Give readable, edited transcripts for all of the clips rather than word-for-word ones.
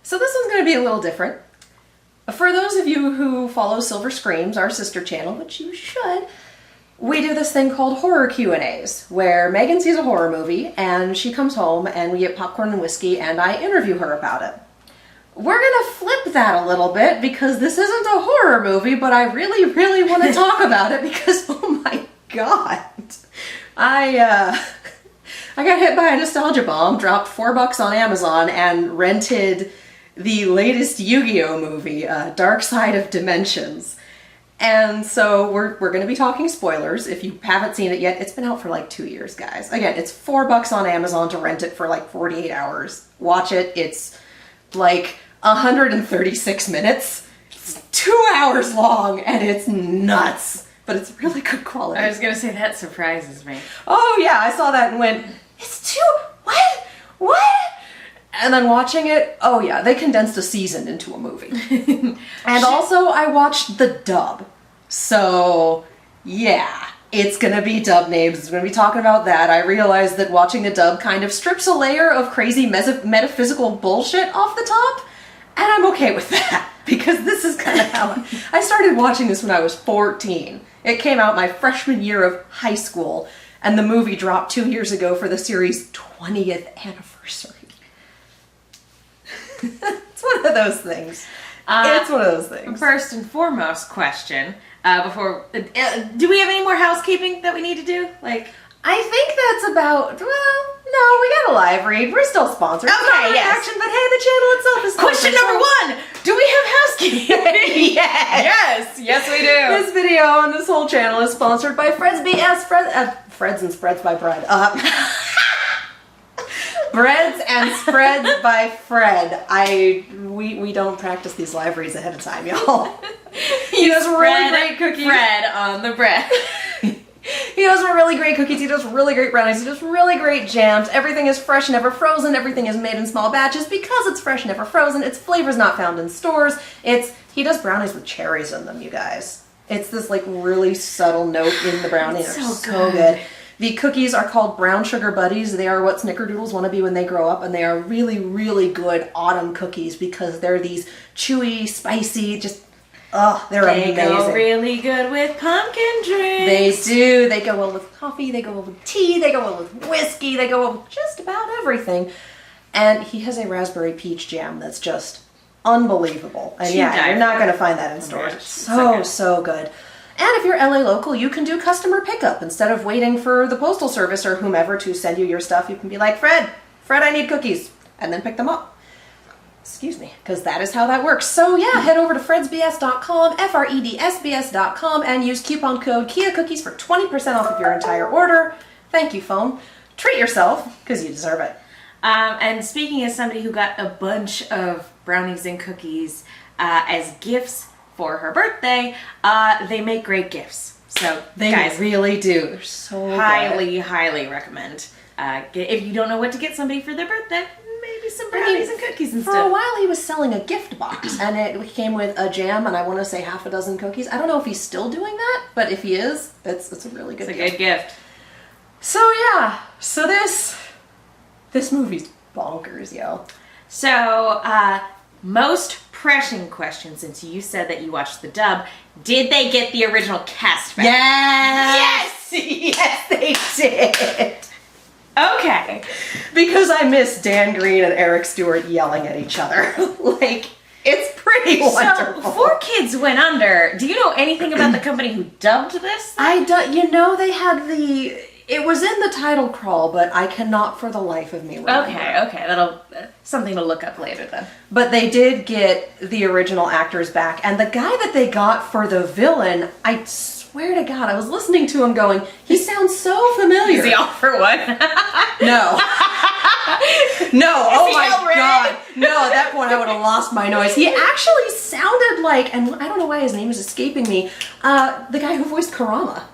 So this one's going to be a little different. For those of you who follow Silver Screams, our sister channel, which you should, we do this thing called horror Q&As, where Megan sees a horror movie and she comes home and we get popcorn and whiskey and I interview her about it. We're going to flip that a little bit because this isn't a horror movie, but I really, really want to talk about it because, oh my god, I got hit by a nostalgia bomb, dropped $4 on Amazon, and rented the latest YuGiOh movie, Dark Side of Dimensions. And so we're going to be talking spoilers. If you haven't seen it yet, it's been out for like 2 years, guys. Again, it's $4 on Amazon to rent it for like 48 hours. Watch it. It's like 136 minutes. It's 2 hours long and it's nuts. But it's really good quality. I was going to say, that surprises me. Oh yeah, I saw that and went, it's what? And then watching it, oh yeah, they condensed a season into a movie. And also, I watched the dub. So, yeah, it's gonna be dub names, it's gonna be talking about that. I realized that watching the dub kind of strips a layer of crazy metaphysical bullshit off the top, and I'm okay with that, because this is kind of how I started watching this when I was 14. It came out my freshman year of high school, and the movie dropped 2 years ago for the series' 20th anniversary. It's one of those things. It's one of those things. First and foremost question, before, do we have any more housekeeping that we need to do? Like, I think that's about, well, no, we got a live read. We're still sponsored. Okay, yes. Action, but hey, the channel itself is question number one, do we have housekeeping? Yes. Yes, we do. This video and this whole channel is sponsored by Fred's BS, Freds and Spreads by Bread. Breads and Spreads by Fred. We don't practice these live reads ahead of time, y'all. He does really great cookies. Bread on the bread. He does really great cookies, he does really great brownies, he does really great jams. Everything is fresh, never frozen. Everything is made in small batches because it's fresh, never frozen. Its flavor's not found in stores. He does brownies with cherries in them, you guys. It's this like really subtle note in the brownie. They're so good. The cookies are called Brown Sugar Buddies. They are what snickerdoodles want to be when they grow up, and they are really, really good autumn cookies because they're these chewy, spicy, just, they're amazing. They go really good with pumpkin drinks. They do. They go well with coffee, they go well with tea, they go well with whiskey, they go well with just about everything. And he has a raspberry peach jam that's just unbelievable. And yeah, you're not going to find that in stores. It's so good. And if you're LA local, you can do customer pickup. Instead of waiting for the postal service or whomever to send you your stuff, you can be like, Fred, I need cookies, and then pick them up. Excuse me, because that is how that works. So yeah, head over to fredsbs.com, fredsbs.com, and use coupon code KIACookies for 20% off of your entire order. Thank you, phone. Treat yourself, because you deserve it. And speaking as somebody who got a bunch of brownies and cookies as gifts for her birthday, they make great gifts. So they guys really do. They're so highly recommend. If you don't know what to get somebody for their birthday, maybe some brownies and cookies and stuff. For a while he was selling a gift box and it came with a jam and I want to say half a dozen cookies. I don't know if he's still doing that, but if he is, it's a really good gift. It's a good gift. So yeah, so this movie's bonkers, yo. So, most pressing question, since you said that you watched the dub, did they get the original cast back? Yes! Yes, they did! Okay. Because I miss Dan Green and Eric Stewart yelling at each other. Like, it's pretty wonderful. So, 4 Kids Went Under. Do you know anything about the company who dubbed this? They had it was in the title crawl, but I cannot for the life of me remember. Okay, that'll something to look up later then. But they did get the original actors back, and the guy that they got for the villain, I swear to God, I was listening to him going, he sounds so familiar. Is he all for one? No. No, oh my God. No, at that point I would have lost my noise. He actually sounded like, and I don't know why his name is escaping me, the guy who voiced Kurama.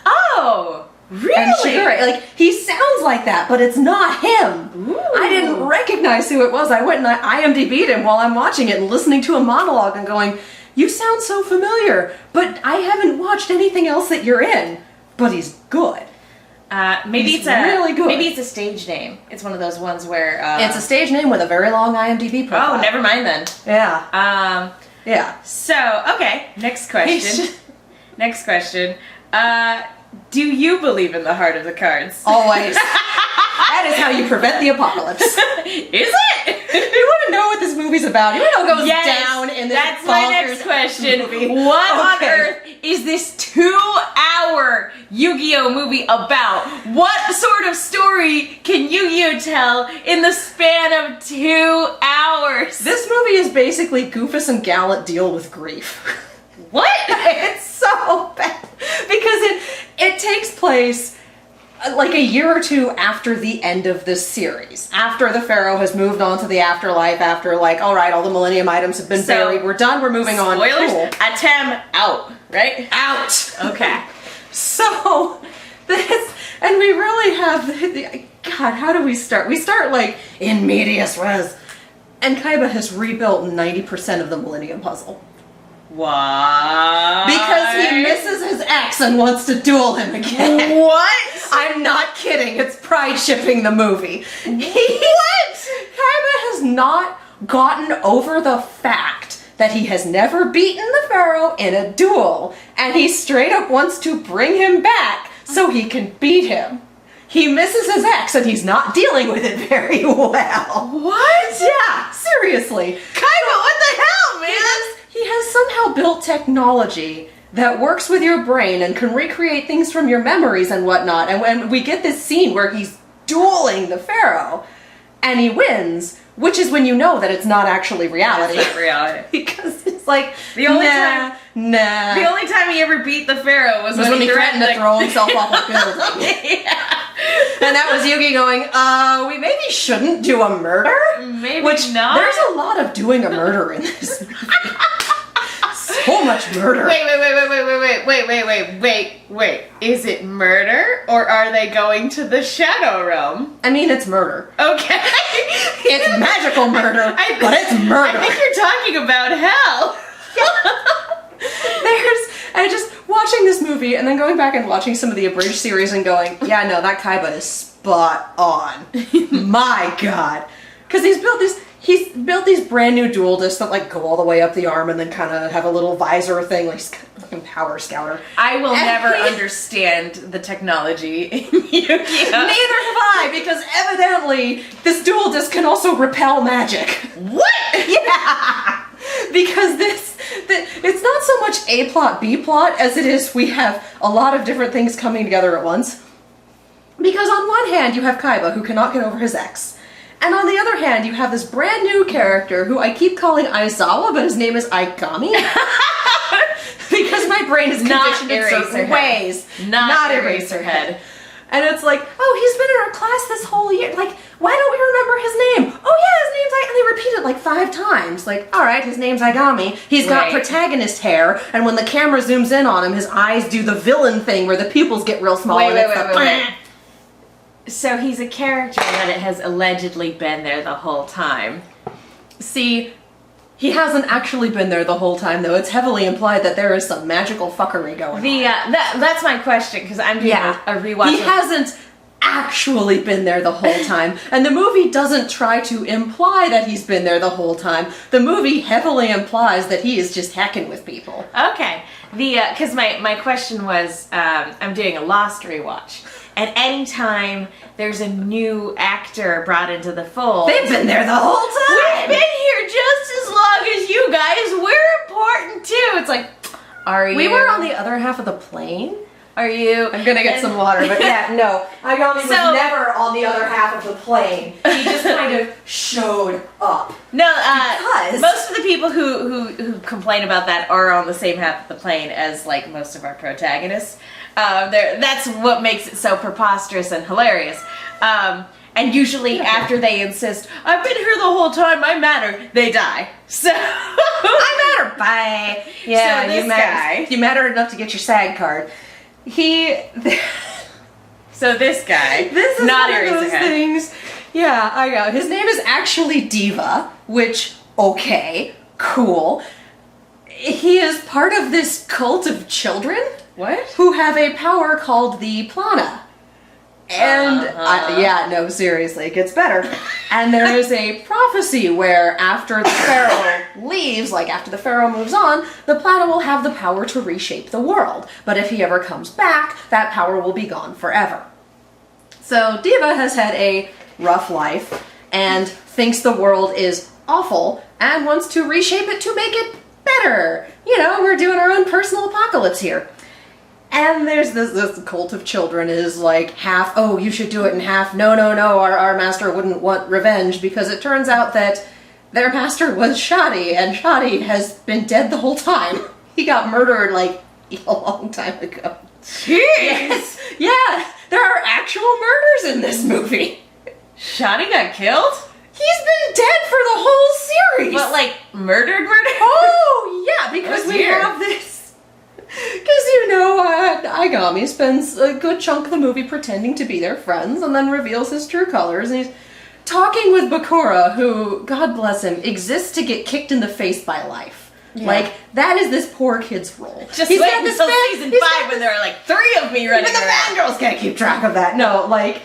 Oh! Really? And Shigure, like, he sounds like that, but it's not him. Ooh. I didn't recognize who it was. I went and I IMDb'd him while I'm watching it and listening to a monologue and going, you sound so familiar, but I haven't watched anything else that you're in. But he's good. Maybe He's it's a really good. Maybe it's a stage name. It's one of those ones where it's a stage name with a very long IMDb profile. Oh, never mind then. Yeah. Yeah. So, okay, next question. Next question. Do you believe in the heart of the cards? Always. That is how you prevent the apocalypse. Is it? You want to know what this movie's about? You want to know what goes down in this That's my next question. movie? What on earth is this 2-hour YuGiOh movie about? What sort of story can YuGiOh tell in the span of 2 hours? This movie is basically Goofus and Gallant deal with grief. What? It's so bad. Because it takes place like a year or two after the end of this series. After the Pharaoh has moved on to the afterlife, after like, all right, all the Millennium items have been buried, we're done, we're moving on. Spoilers? Cool. Atem out, right? Out! Okay. So, this, and we really have, God, how do we start? We start like, in medias res. And Kaiba has rebuilt 90% of the Millennium Puzzle. Why? Because he misses his ex and wants to duel him again. What? I'm not kidding. It's pride shipping the movie. What? Kaiba has not gotten over the fact that he has never beaten the Pharaoh in a duel, and he straight up wants to bring him back so he can beat him. He misses his ex and he's not dealing with it very well. What? Yeah, seriously. Kaiba, what the hell, man? He has somehow built technology that works with your brain and can recreate things from your memories and whatnot. And when we get this scene where he's dueling the Pharaoh and he wins, which is when you know that it's not actually reality. It's not reality. Because it's like, The only nah. The only time he ever beat the Pharaoh was when he threatened to throw himself off a building. Yeah. And that was Yugi going, we maybe shouldn't do a murder? Maybe Which, not. there's a lot of doing a murder in this movie. So much murder. Wait. Is it murder or are they going to the Shadow Realm? I mean, it's murder. Okay. It's magical murder, but it's murder. I think you're talking about hell. And just watching this movie and then going back and watching some of the abridged series and going, yeah, no, that Kaiba is spot on. My God. Because he's built these brand new dual discs that like go all the way up the arm and then kind of have a little visor thing, like he's kind of fucking power scouter. I will never understand the technology in Yu-Gi-Oh! Neither have I, because evidently this dual disc can also repel magic. What? Yeah! Because it's not so much A plot, B plot, as it is we have a lot of different things coming together at once. Because on one hand, you have Kaiba, who cannot get over his ex. And on the other hand, you have this brand new character, who I keep calling Aizawa, but his name is Aikami. Because my brain is conditioned in certain ways. Not Eraserhead. And it's like, oh, he's been in our class this whole year. Like, why don't we remember his name? Oh yeah, his name's and they repeat it like 5 times. Like, all right, his name's Aigami. He's got protagonist hair, and when the camera zooms in on him, his eyes do the villain thing where the pupils get real small. Wait. So he's a character that it has allegedly been there the whole time. See, he hasn't actually been there the whole time, though. It's heavily implied that there is some magical fuckery going on. That's my question, because I'm doing a rewatch. He hasn't actually been there the whole time, and the movie doesn't try to imply that he's been there the whole time. The movie heavily implies that he is just hacking with people. Okay. Because my question was, I'm doing a Lost rewatch. And anytime there's a new actor brought into the fold... They've been there the whole time! We've been here just as long as you guys. We're important too. It's like, are you... We were on the other half of the plane? Are you... I'm gonna get some water, but yeah, no. Aigami was never on the other half of the plane. He just kind of showed up. No, because most of the people who complain about that are on the same half of the plane as, like, most of our protagonists. That's what makes it so preposterous and hilarious. And usually after they insist, I've been here the whole time, I matter, they die. So I matter, bye. Yeah, so this guy, you matter enough to get your SAG card. So this guy, this is not one of those things. Yeah, I know. His name is actually Diva, which, okay, cool. He is part of this cult of children. What? Who have a power called the Plana. And yeah, no, seriously, it gets better. And there is a prophecy where after the Pharaoh leaves, like after the Pharaoh moves on, the planet will have the power to reshape the world. But if he ever comes back, that power will be gone forever. So Diva has had a rough life and thinks the world is awful and wants to reshape it to make it better. You know, we're doing our own personal apocalypse here. And there's this cult of children is like half, oh, you should do it in half, no, our master wouldn't want revenge, because it turns out that their master was Shoddy, and Shoddy has been dead the whole time. He got murdered like a long time ago. Jeez! Yes, yeah, there are actual murders in this movie. Shoddy got killed? He's been dead for the whole series! But like, murdered? Oh, yeah, because we have this. Because, you know, Aigami spends a good chunk of the movie pretending to be their friends and then reveals his true colors, and he's talking with Bakura, who, God bless him, exists to get kicked in the face by life. Yeah. Like, that is this poor kid's role. Just wait until season 5 when there are like 3 of me running around. But the fangirls can't keep track of that. No, like,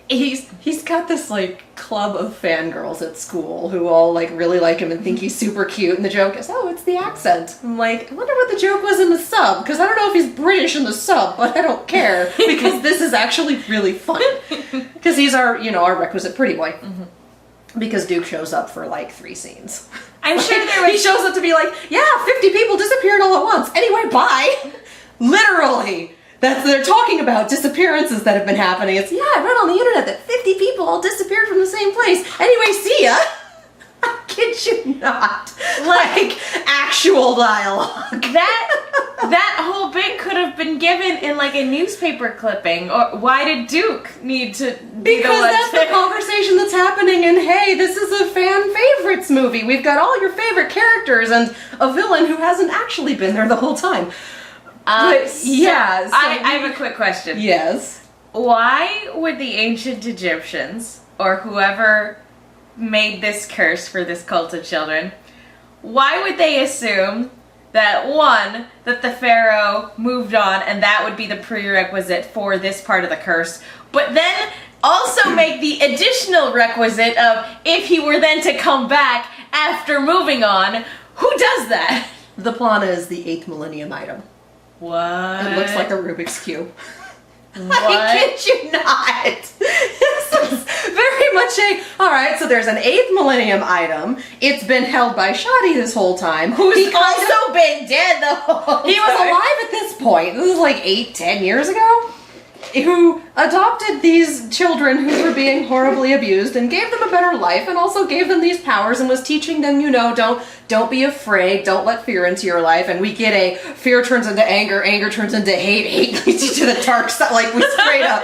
he's got this, like, club of fangirls at school who all, like, really like him and think he's super cute, and the joke is, oh, it's the accent. I'm like, I wonder what the joke was in the sub, because I don't know if he's British in the sub, but I don't care, because this is actually really fun. Because he's our, you know, our requisite pretty boy. Mm-hmm. Because Duke shows up for, like, 3 scenes. I'm like, sure there was... He shows up to be like, yeah, 50 people disappeared all at once. Anyway, bye! Literally! They're talking about disappearances that have been happening. It's, yeah, I read on the internet that 50 people all disappeared from the same place. Anyway, see ya. I kid you not. Like, actual dialogue. That whole bit could have been given in like a newspaper clipping. Or why did Duke need to be because that's the conversation that's happening, and hey, this is a fan favorites movie. We've got all your favorite characters and a villain who hasn't actually been there the whole time. Yeah, so I have a quick question. Yes. Why would the ancient Egyptians, or whoever made this curse for this cult of children, why would they assume that, one, that the Pharaoh moved on and that would be the prerequisite for this part of the curse, but then also make the additional requisite of if he were then to come back after moving on, who does that? The Plana is the 8th millennium item. What? It looks like a Rubik's Cube. What? I kid you not. This is very much alright, so there's an 8th millennium item. It's been held by Shoddy this whole time. Who's also been dead the whole time. He was alive at this point. This is like 8-10 years ago. Who adopted these children who were being horribly abused and gave them a better life and also gave them these powers and was teaching them, you know, don't be afraid, don't let fear into your life. And we get a fear turns into anger, anger turns into hate, hate leads you to the dark side. Like, we straight up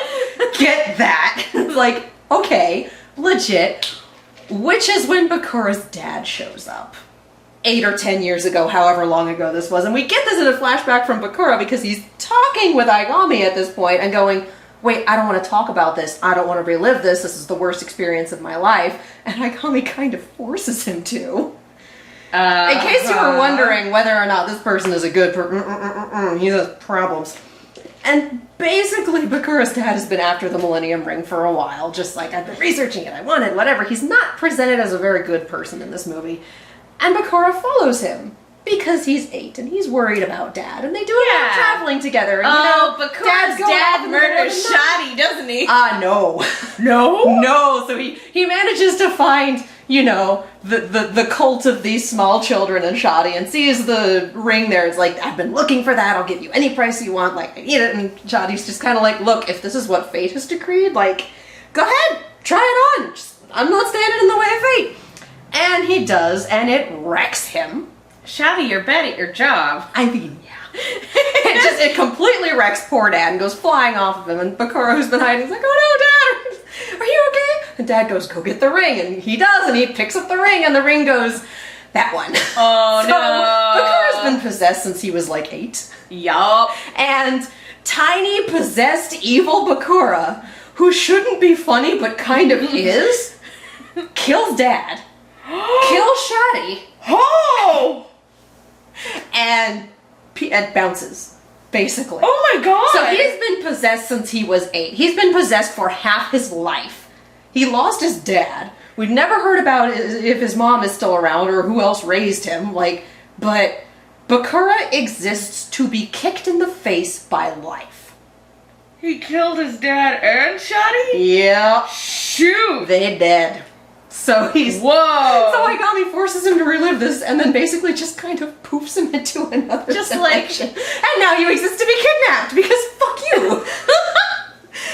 get that. Like, okay, legit. Which is when Bakura's dad shows up. 8 or 10 years ago, however long ago this was. And we get this in a flashback from Bakura because he's talking with Aigami at this point and going, wait, I don't want to talk about this. I don't want to relive this. This is the worst experience of my life. And Aigami kind of forces him to. In case you were wondering whether or not this person is a good he has problems. And basically, Bakura's dad has been after the Millennium Ring for a while. Just like, I've been researching it, I want it, whatever. He's not presented as a very good person in this movie. And Bakura follows him because he's 8 and he's worried about Dad, and they do a lot of traveling together. And, Bakura's dad murders Shoddy, doesn't he? No. No? So he manages to find, you know, the cult of these small children and Shoddy and sees the ring there. It's like, I've been looking for that, I'll give you any price you want, like, I need it. And Shoddy's just kind of like, look, if this is what fate has decreed, like, go ahead, try it on. I'm not standing in the way of fate. And he does, and it wrecks him. Shoddy, you're bad at your job. I mean, yeah. it completely wrecks poor Dad and goes flying off of him. And Bakura, who's been hiding, is like, oh no, Dad, are you okay? And Dad goes, go get the ring. And he does, and he picks up the ring, and the ring goes, that one. Oh, no. Bakura's been possessed since he was like 8. Yup. And tiny, possessed, evil Bakura, who shouldn't be funny but kind of is, kills Dad. Kill Shoddy. Oh! And bounces. basically. Oh my god! So he has been possessed since he was 8. He's been possessed for half his life. He lost his dad. We've never heard about if his mom is still around or who else raised him. But Bakura exists to be kicked in the face by life. He killed his dad and Shotty? Yeah. Shoot! They dead. So he's... Whoa! So Agami forces him to relive this and then basically just kind of poofs him into another dimension. And now you exist to be kidnapped because fuck you!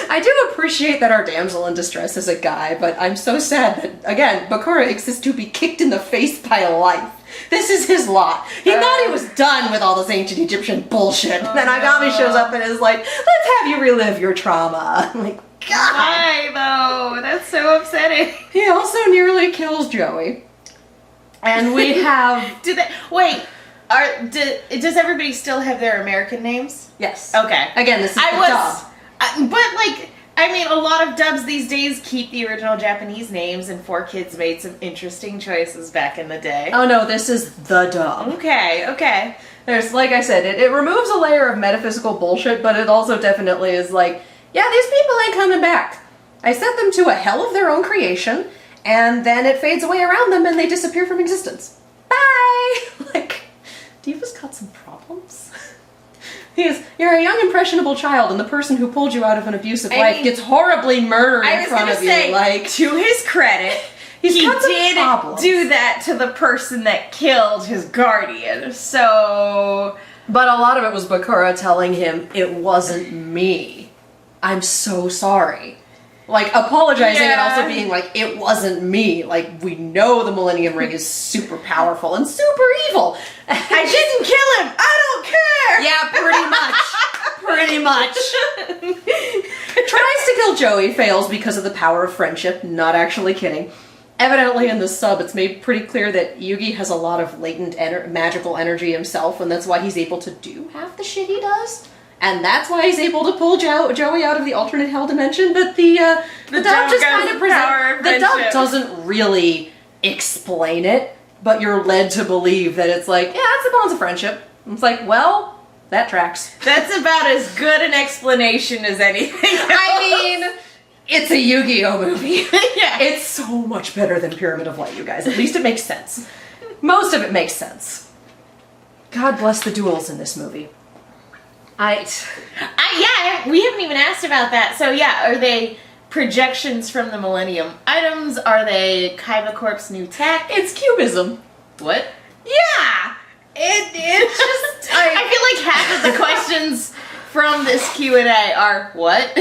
I do appreciate that our damsel in distress is a guy, but I'm so sad that, again, Bakura exists to be kicked in the face by life. This is his lot. He thought he was done with all this ancient Egyptian bullshit. And then Agami shows up and is like, let's have you relive your trauma. I'm like, God. Why, though? That's so upsetting. He also nearly kills Joey. And we have... Does everybody still have their American names? Yes. Okay. Again, this is the dub. A lot of dubs these days keep the original Japanese names, and 4Kids made some interesting choices back in the day. Oh no, this is the dub. Okay. There's, like I said, it removes a layer of metaphysical bullshit, but it also definitely is like, yeah, these people ain't coming back. I sent them to a hell of their own creation, and then it fades away around them and they disappear from existence. Bye! Like, Diva's got some problems. You're a young, impressionable child, and the person who pulled you out of an abusive life gets horribly murdered in front of you. To his credit, he did problems. do that to the person that killed his guardian. So, but a lot of it was Bakura telling him, it wasn't me. I'm so sorry. Like, apologizing and also being like, it wasn't me. Like, we know the Millennium Ring is super powerful and super evil. I didn't kill him! I don't care! Yeah, pretty much. Tries to kill Joey, fails because of the power of friendship. Not actually kidding. Evidently in the sub, it's made pretty clear that Yugi has a lot of latent magical energy himself, and that's why he's able to do half the shit he does. And that's why he's able to pull Joey out of the alternate hell dimension, but the dub just kind of presents... The dub doesn't really explain it, but you're led to believe that it's like, yeah, it's the bonds of friendship. It's like, well, that tracks. That's about as good an explanation as anything else. I mean, it's a YuGiOh movie. Yeah. It's so much better than Pyramid of Light, you guys. At least it makes sense. Most of it makes sense. God bless the duels in this movie. We haven't even asked about that. So yeah, are they projections from the Millennium items? Are they Kaiba Corp's new tech? It's cubism. What? Yeah! It's just... I feel like half of the questions from this Q&A are, what?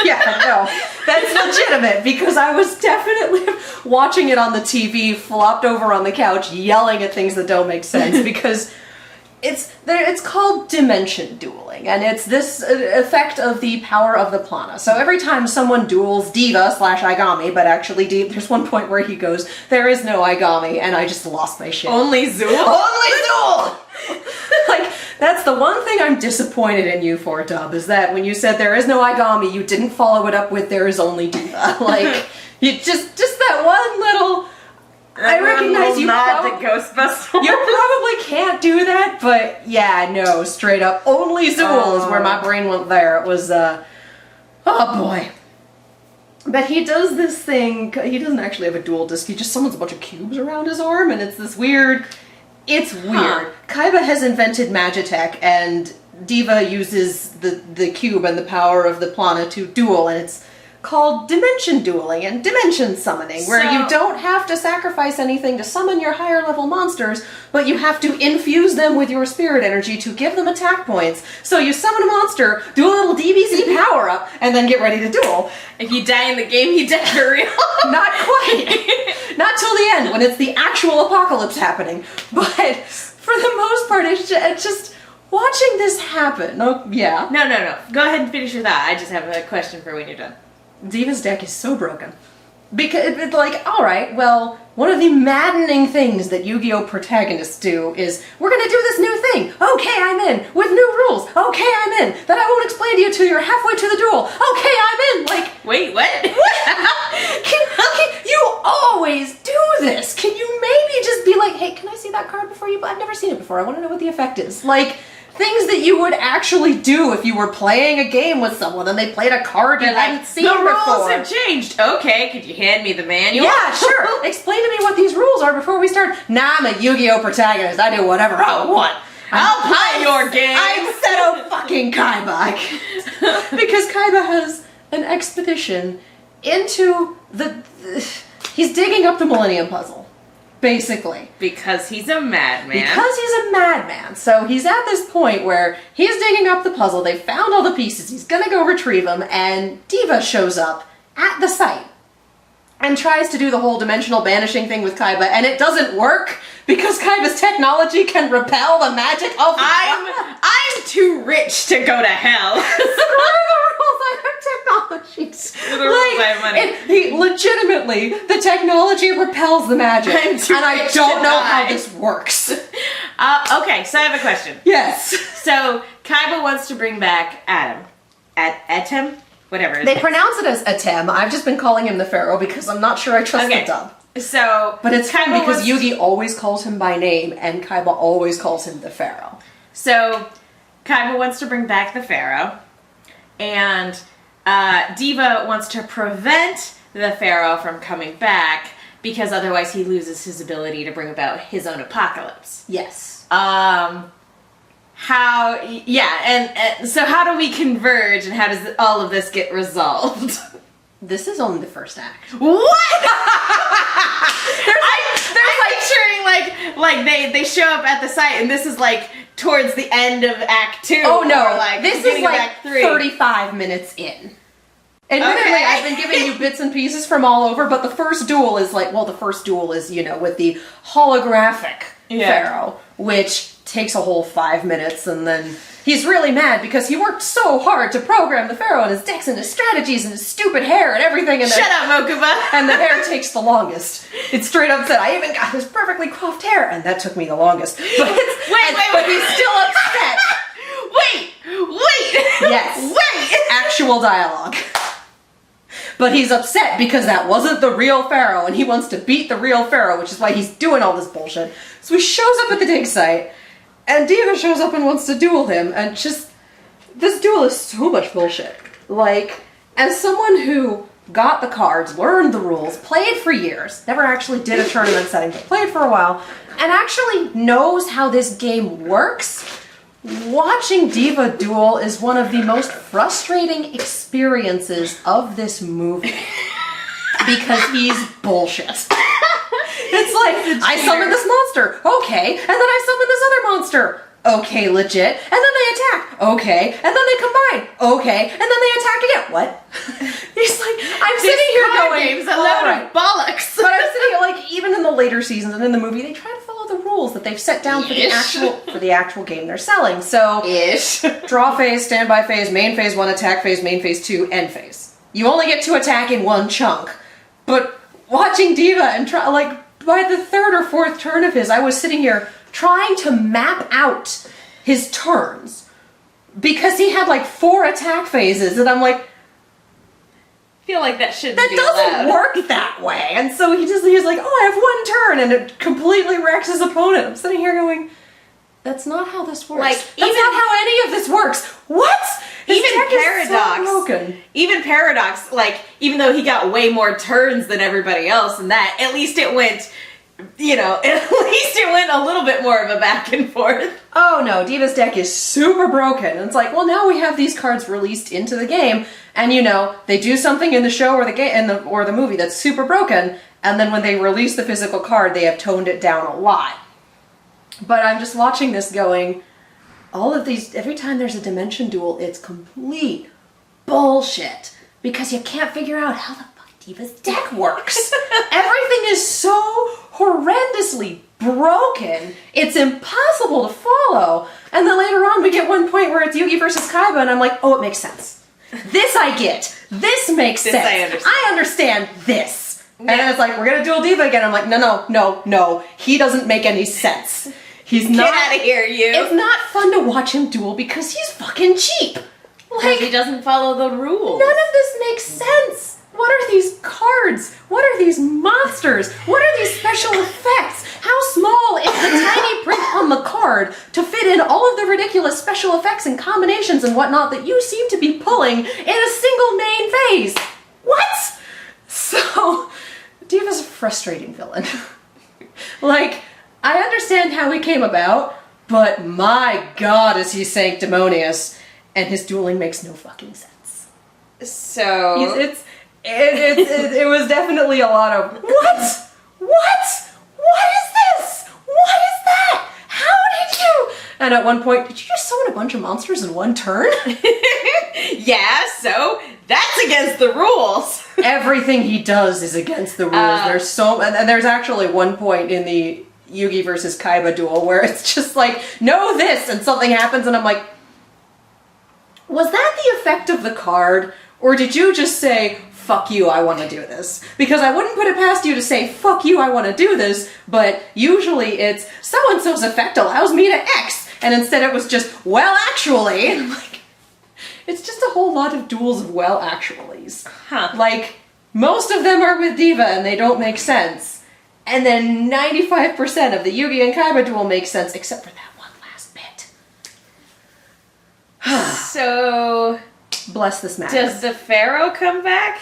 Yeah, no. That's legitimate, because I was definitely watching it on the TV, flopped over on the couch, yelling at things that don't make sense, because... It's called dimension dueling, and it's this effect of the power of the plana. So every time someone duels Diva / Aigami, but actually there's one point where he goes, there is no Aigami, and I just lost my shit. Only Duel? Only Duel! Like, that's the one thing I'm disappointed in you for, Dub, is that when you said there is no Aigami, you didn't follow it up with there is only Diva. Like, you just that one little... I recognize you Ghostbusters. You probably can't do that, but yeah, no, straight up. Only Zool is where my brain went there. It was, oh boy. But he does this thing, he doesn't actually have a dual disc, he just summons a bunch of cubes around his arm, and it's this weird, it's weird. Kaiba has invented Magitech, and Diva uses the cube and the power of the plana to duel, and it's called dimension dueling and dimension summoning, where you don't have to sacrifice anything to summon your higher level monsters, but you have to infuse them with your spirit energy to give them attack points. So you summon a monster, do a little DBZ power up, and then get ready to duel. If you die in the game, you die for real. Not quite. Not till the end, when it's the actual apocalypse happening. But for the most part, it's just watching this happen. Oh, yeah. No. Go ahead and finish your thought. I just have a question for when you're done. Diva's deck is so broken. Because it's like, alright, well, one of the maddening things that YuGiOh protagonists do is, we're gonna do this new thing! Okay, I'm in! With new rules! Okay, I'm in! That I won't explain to you till you're halfway to the duel! Okay, I'm in! Like, wait, what? You always do this! Can you maybe just be like, hey, can I see that card before you... I've never seen it before, I want to know what the effect is. Like, things that you would actually do if you were playing a game with someone and they played a card you hadn't seen the before. rules have changed. Okay, could you hand me the manual? Yeah, sure. Explain to me what these rules are before we start. Nah, I'm a Yu-Gi-Oh protagonist. I do whatever I want. I'll play your game. I'm Seto fucking Kaiba. Because Kaiba has an expedition into he's digging up the Millennium Puzzle, basically. Because he's a madman. Because he's a madman. So he's at this point where he's digging up the puzzle, they found all the pieces, he's gonna go retrieve them, and Diva shows up at the site and tries to do the whole dimensional banishing thing with Kaiba, and it doesn't work because Kaiba's technology can repel the magic of I'm too rich to go to hell. Screw the rules, I have technology. Screw the rules, I have money. He legitimately, the technology repels the magic, I'm too and I rich don't to know die. how this works. Okay, so I have a question. Yes. So Kaiba wants to bring back Adam. Etem? Whatever. They pronounce it as Atem. I've just been calling him the Pharaoh because I'm not sure I trust the dub. So, But it's fun Kaiba because wants- Yugi always calls him by name, and Kaiba always calls him the Pharaoh. So, Kaiba wants to bring back the Pharaoh, and Diva wants to prevent the Pharaoh from coming back because otherwise he loses his ability to bring about his own apocalypse. Yes. So how do we converge, and how does all of this get resolved? This is only the first act. What? I'm picturing like they show up at the site, and this is like towards the end of Act 2. Oh no, or like this is beginning of like Act 3. 35 minutes in. Admittedly, Okay. I've been giving you bits and pieces from all over, but the first duel is with the holographic Pharaoh, which takes a whole 5 minutes, and then he's really mad because he worked so hard to program the Pharaoh and his decks and his strategies and his stupid hair and everything. And Shut up, Mokuba! And the hair takes the longest. It's straight up said, I even got his perfectly coiffed hair, and that took me the longest. But but he's still upset. Wait! Yes. Wait! Actual dialogue. But he's upset because that wasn't the real Pharaoh, and he wants to beat the real Pharaoh, which is why he's doing all this bullshit. So he shows up at the dig site, and Diva shows up and wants to duel him, and just, this duel is so much bullshit. Like, as someone who got the cards, learned the rules, played for years, never actually did a tournament setting, but played for a while, and actually knows how this game works, watching Diva duel is one of the most frustrating experiences of this movie. Because he's bullshit. It's like, I summon this monster, okay, and then I summon this other monster, okay, legit, and then they attack, okay, and then they combine, okay, and then they attack again. What? He's like, I'm sitting here going, game's a load of bollocks. But I'm sitting here, like, even in the later seasons and in the movie, they try to follow the rules that they've set down for the actual game they're selling. So, draw phase, standby phase, main phase 1, attack phase, main phase 2, end phase. You only get to attack in one chunk. But watching Diva and by the third or fourth turn of his, I was sitting here trying to map out his turns because he had like 4 attack phases, and I'm like, I feel like that shouldn't that be doesn't allowed. work that way. And so he's like, oh, I have 1 turn, and it completely wrecks his opponent. I'm sitting here going, that's not how this works. Like, that's even- not how any of this works. What? His Even deck is Paradox, so broken. even Paradox, like, even though he got way more turns than everybody else in that, at least it went, a little bit more of a back and forth. Oh no, Diva's deck is super broken. And it's like, well, now we have these cards released into the game, and they do something in the show or the movie that's super broken, and then when they release the physical card, they have toned it down a lot. But I'm just watching this going, all of these, every time there's a dimension duel, it's complete bullshit. Because you can't figure out how the fuck Diva's deck works. Everything is so horrendously broken, it's impossible to follow. And then later on we get one point where it's Yugi versus Kaiba, and I'm like, oh, it makes sense. This I get. This makes sense. I understand this. And then it's like, we're gonna duel Diva again. I'm like, no. He doesn't make any sense. He's not. Get out of here, you. It's not fun to watch him duel because he's fucking cheap. Like, he doesn't follow the rules. None of this makes sense. What are these cards? What are these monsters? What are these special effects? How small is the tiny print on the card to fit in all of the the ridiculous special effects and combinations and whatnot that you seem to be pulling in a single main phase. What? So, Diva's a frustrating villain. Like, I understand how he came about, but my god is he sanctimonious, and his dueling makes no fucking sense. So... It was definitely a lot of, what? What? What is this? What is that? How did you? And at one point, did you just summon a bunch of monsters in one turn? Yeah, so that's against the rules. Everything he does is against the rules. And there's actually one point in the Yugi versus Kaiba duel where it's just like, no this, and something happens and I'm like, was that the effect of the card? Or did you just say, fuck you, I want to do this? Because I wouldn't put it past you to say, fuck you, I want to do this, but usually it's, so-and-so's effect allows me to X, and instead it was just, well, actually. And I'm like, it's just a whole lot of duels of well, actuallys. Huh. Like, most of them are with Diva and they don't make sense. And then 95% of the Yugi and Kaiba duel makes sense, except for that one last bit. So... Bless this man. Does the Pharaoh come back?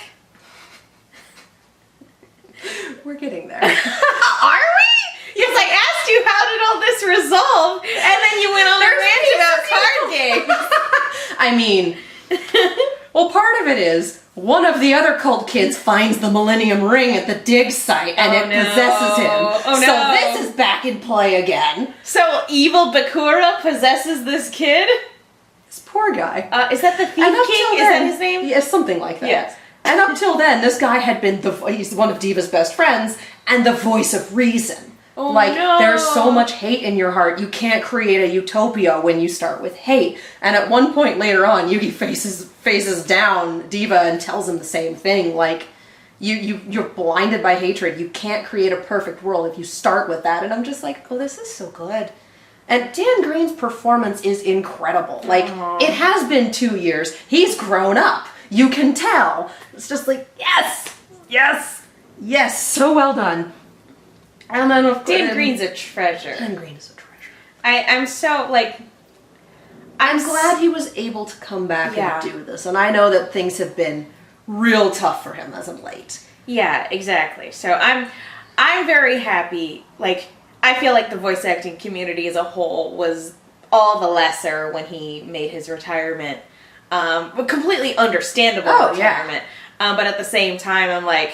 We're getting there. Are we? Because I asked you how did all this resolve, and then you went on a rant about card games. I mean, well, part of it is one of the other cult kids finds the Millennium Ring at the dig site, and possesses him. Oh no! So this is back in play again. So evil Bakura possesses this kid? This poor guy. Is that the Thief And up King? till Is then- that his name? Yeah, something like that. Yes. And up till then, this guy had been he's one of Diva's best friends and the voice of reason. Oh, like, no. there's so much hate in your heart, you can't create a utopia when you start with hate. And at one point later on, Yugi faces down Diva and tells him the same thing. Like, you're blinded by hatred. You can't create a perfect world if you start with that. And I'm just like, oh, this is so good. And Dan Green's performance is incredible. Like, it has been 2 years. He's grown up. You can tell. It's just like, yes, yes, yes, so well done. And then of Dan Green's a treasure. Dan Green is a treasure. I'm so, like... I'm glad he was able to come back Yeah. and do this. And I know that things have been real tough for him as of late. Yeah, exactly. So I'm very happy. Like, I feel like the voice acting community as a whole was all the lesser when he made his retirement. But completely understandable retirement. Yeah. But at the same time, I'm like,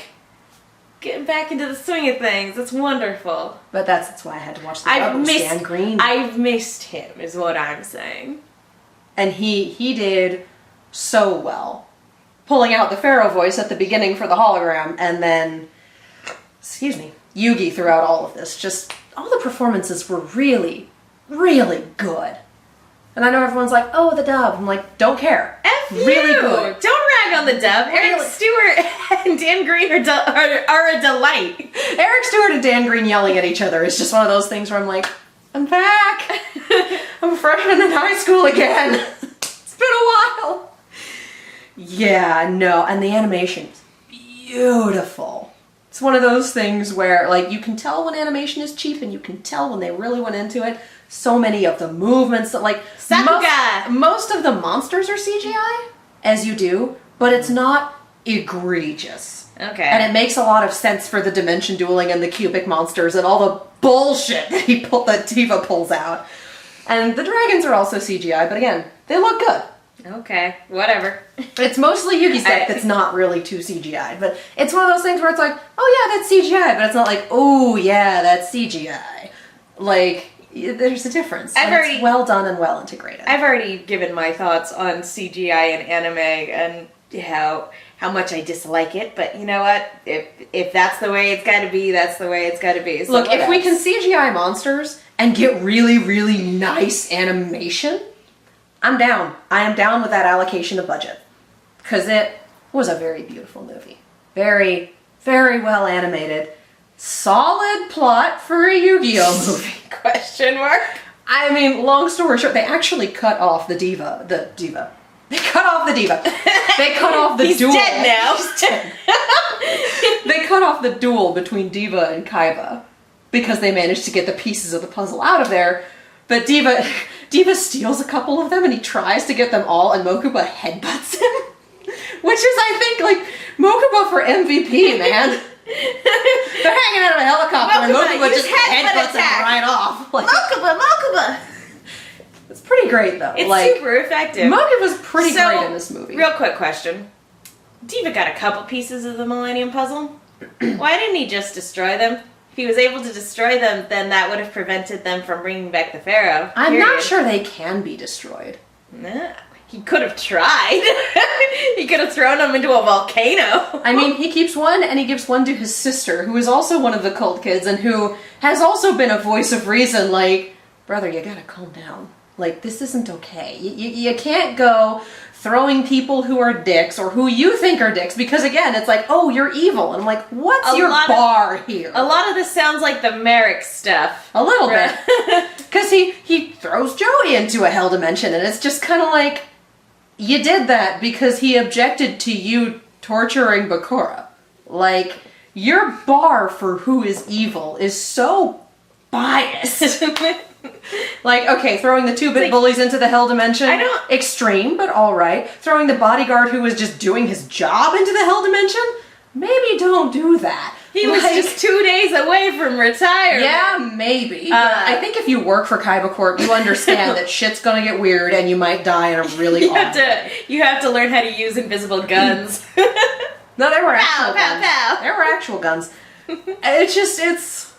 getting back into the swing of things. It's wonderful. But that's why I had to watch the dub with Dan Green. I've missed him, is what I'm saying. And he did so well. Pulling out the Pharaoh voice at the beginning for the hologram, and then, Yugi throughout all of this. Just, all the performances were really, really good. And I know everyone's like, oh, the dub. I'm like, don't care. F you! Really good. Don't rag on the dub. Eric Stewart and Dan Green are a delight. Eric Stewart and Dan Green yelling at each other is just one of those things where I'm like, I'm back. I'm a freshman in high school again. It's been a while. Yeah, no, and the animation is beautiful. It's one of those things where, like, you can tell when animation is cheap and you can tell when they really went into it. So many of the movements that, like, most of the monsters are CGI, as you do, but it's not egregious. Okay. And it makes a lot of sense for the dimension dueling and the cubic monsters and all the bullshit that Diva pulls out. And the dragons are also CGI, but again, they look good. Okay, whatever. It's mostly Yugi's deck that's not really too CGI, but it's one of those things where it's like, oh yeah, that's CGI, but it's not like, oh yeah, that's CGI. Like, there's a difference. It's well done and well integrated. I've already given my thoughts on CGI and anime and how much I dislike it, but you know what? If that's the way it's got to be, that's the way it's got to be. So look, if we can CGI monsters and get really, really nice animation, I'm down. I am down with that allocation of budget. Because it was a very beautiful movie. Very, very well animated. Solid plot for a YuGiOh movie. Question mark? I mean, long story short, they actually cut off the diva. They cut off the diva. They cut off the He's duel. Dead now. He's dead. They cut off the duel between Diva and Kaiba because they managed to get the pieces of the puzzle out of there. But Diva Diva steals a couple of them and he tries to get them all and Mokuba headbutts him. Which is, I think, like, Mokuba for MVP, man. They're hanging out of a helicopter and Mokuba just headbutts him right off. Like, Mokuba! It's pretty great, though. It's like, super effective. Mokuba's pretty great in this movie. Real quick question. Diva got a couple pieces of the Millennium Puzzle. Why didn't he just destroy them? If he was able to destroy them, then that would have prevented them from bringing back the Pharaoh. I'm not sure they can be destroyed. Nah. He could have tried. He could have thrown them into a volcano. I mean, he keeps one and he gives one to his sister, who is also one of the cult kids and who has also been a voice of reason, like, brother, you gotta calm down. Like, this isn't okay. You can't go throwing people who are dicks or who you think are dicks because, again, it's like, oh, you're evil. And I'm like, what's your bar here? A lot of this sounds like the Merrick stuff. A little bit. Because he throws Joey into a hell dimension and it's just kind of like, you did that because he objected to you torturing Bakura. Like, your bar for who is evil is so biased. Like, okay, throwing the 2-bit bullies into the hell dimension, extreme, but alright. Throwing the bodyguard who was just doing his job into the hell dimension, maybe don't do that. He was just 2 days away from retirement. Yeah, maybe. But I think if you work for Kaiba Corp, you understand that shit's gonna get weird and you might die in a really odd way. You have to learn how to use invisible guns. No, there were actual guns. Pow. There were actual guns. It's...